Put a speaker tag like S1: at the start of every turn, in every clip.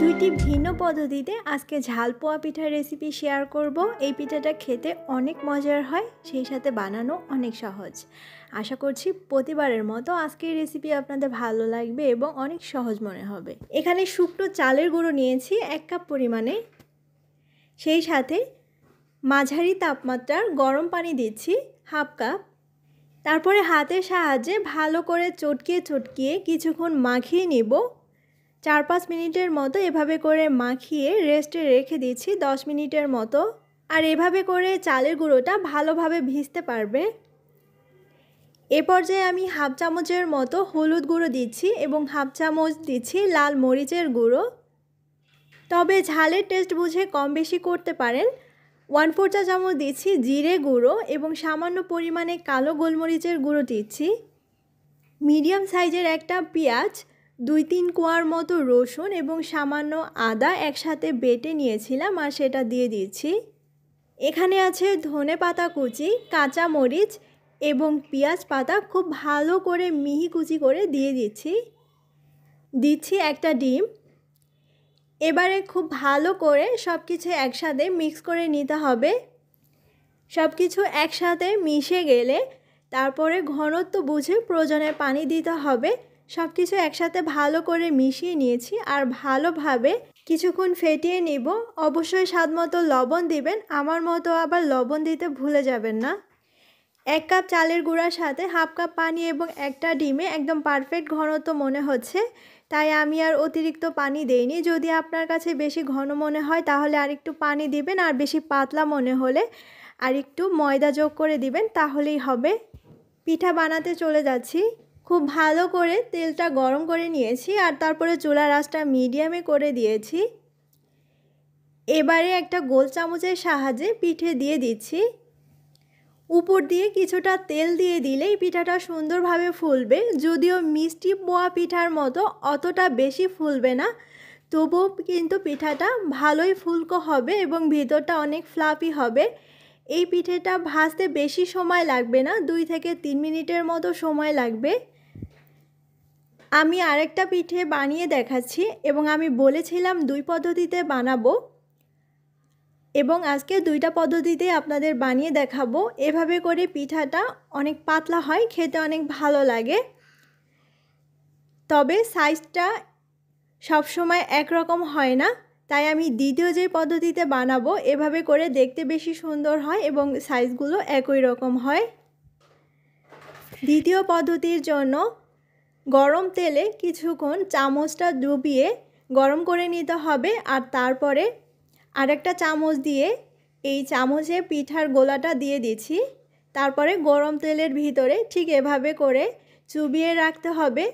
S1: দুইটি ভিন্ন পদ্ধতিতে আজকে ঝাল পোয়া পিঠার রেসিপি শেয়ার করব। এই পিঠাটা খেতে অনেক মজার হয়, সেই সাথে বানানো অনেক সহজ। আশা করছি প্রতিবারের মতো আজকের রেসিপি আপনাদের ভালো লাগবে এবং অনেক সহজ মনে হবে। এখানে শুকনো চালের গুঁড়ো নিয়েছি 1 কাপ পরিমাণে, সেই সাথে মাঝারি তাপমাত্রার গরম পানি দিচ্ছি 1/2 কাপ। তারপরে হাতের সাহায্যে ভালো করে চটকিয়ে কিছুক্ষণ মাখিয়ে নিব। 4-5 মিনিটের মতো এভাবে করে মাখিয়ে রেস্টে রেখে দিচ্ছি 10 মিনিটের মতো। আর এভাবে করে চালের গুঁড়োটা ভালোভাবে ভিজতে পারবে। এ পর্যায়ে আমি 1/2 চামচের মতো হলুদ গুঁড়ো দিচ্ছি এবং 1/2 চামচ দিচ্ছি লাল মরিচের গুঁড়ো। তবে ঝালের টেস্ট বুঝে কম বেশি করতে পারেন। 1/4 চা চামচ দিচ্ছি জিরে গুঁড়ো এবং সামান্য পরিমাণে কালো গোলমরিচের গুঁড়ো দিচ্ছি। মিডিয়াম সাইজের একটা পেঁয়াজ, 2-3 কোয়ার মতো রসুন এবং সামান্য আদা একসাথে বেটে নিয়েছিলাম আর সেটা দিয়ে দিচ্ছি। এখানে আছে ধনে পাতা কুচি, কাঁচা মরিচ এবং পেঁয়াজ পাতা খুব ভালো করে মিহি কুচি করে দিয়ে দিচ্ছি একটা ডিম। এবারে খুব ভালো করে সব কিছু একসাথে মিক্স করে নিতে হবে। সব কিছু একসাথে মিশে গেলে তারপরে ঘনত্ব বুঝে প্রয়োজনে পানি দিতে হবে। সব কিছু একসাথে ভালো করে মিশিয়ে নিয়েছি আর ভালোভাবে কিছুক্ষণ ফেটিয়ে নিব। অবশ্যই স্বাদমতো লবণ দিবেন, আমার মতো আবার লবণ দিতে ভুলে যাবেন না। 1 কাপ চালের গুঁড়ার সাথে 1/2 কাপ পানি এবং একটা ডিমে একদম পারফেক্ট ঘনত্ব মনে হচ্ছে, তাই আমি আর অতিরিক্ত পানি দেইনি। যদি আপনার কাছে বেশি ঘন মনে হয় তাহলে আরেকটু পানি দিবেন, আর বেশি পাতলা মনে হলে আরেকটু ময়দা যোগ করে দিবেন, তাহলেই হবে। পিঠা বানাতে চলে যাচ্ছি। খুব ভালো করে তেলটা গরম করে নিয়েছি আর তারপরে চুলার আঁচটা মিডিয়ামে করে দিয়েছি। এবারে একটা গোল চামচের সাহায্যে পিঠে দিয়ে দিচ্ছি। উপর দিয়ে কিছুটা তেল দিয়ে দিলেই পিঠাটা সুন্দরভাবে ফুলবে। যদিও মিষ্টি পোয়া পিঠার মতো অতটা বেশি ফুলবে না, তবুও কিন্তু পিঠাটা ভালোই ফুলকো হবে এবং ভিতরটা অনেক ফ্লাফি হবে। এই পিঠেটা ভাজতে বেশি সময় লাগবে না, 2 থেকে 3 মিনিটের মতো সময় লাগবে। আমি আরেকটা পিঠে বানিয়ে দেখাচ্ছি এবং আমি বলেছিলাম 2 পদ্ধতিতে বানাবো এবং আজকে 2টা পদ্ধতিতে আপনাদের বানিয়ে দেখাবো। এভাবে করে পিঠাটা অনেক পাতলা হয়, খেতে অনেক ভালো লাগে। তবে সাইজটা সবসময় একরকম হয় না, তাই আমি দ্বিতীয় যে পদ্ধতিতে বানাবো এভাবে করে দেখতে বেশি সুন্দর হয় এবং সাইজগুলো একই রকম হয়। দ্বিতীয় পদ্ধতির জন্য গরম তেলে কিছুক্ষণ চামচটা ডুবিয়ে গরম করে নিতে হবে আর তারপরে আরেকটা চামচ দিয়ে এই চামচে পিঠার গোলাটা দিয়ে দিচ্ছি। তারপরে গরম তেলের ভিতরে ঠিক এভাবে করে চুবিয়ে রাখতে হবে।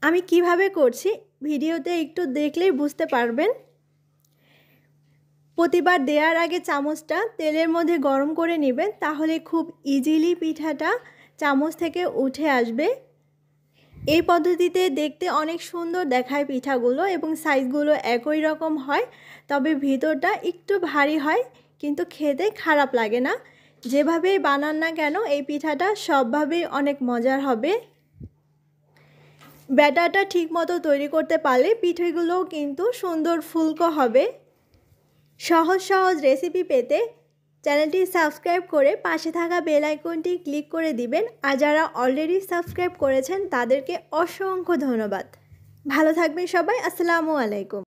S1: আমি কিভাবে করছি ভিডিওতে একটু দেখলেই বুঝতে পারবেন। প্রতিবার দেওয়ার আগে চামচটা তেলের মধ্যে গরম করে নেবেন, তাহলে খুব ইজিলি পিঠাটা চামচ থেকে উঠে আসবে। এই পদ্ধতিতে দেখতে অনেক সুন্দর দেখায় পিঠাগুলো এবং সাইজগুলো একই রকম হয়, তবে ভিতরটা একটু ভারী হয়, কিন্তু খেতে খারাপ লাগে না। যেভাবেই বানান না কেন এই পিঠাটা সবভাবেই অনেক মজার হবে। ব্যাটারটা ঠিকমতো তৈরি করতে পারলে পিঠেগুলোও কিন্তু সুন্দর ফুলকো হবে। সহজ রেসিপি পেতে চ্যানেলটি সাবস্ক্রাইব করে পাশে থাকা বেল আইকনটি ক্লিক করে দিবেন। আর যারা অলরেডি সাবস্ক্রাইব করেছেন তাদেরকে অসংখ্য ধন্যবাদ। ভালো থাকবেন সবাই। আসসালামু আলাইকুম।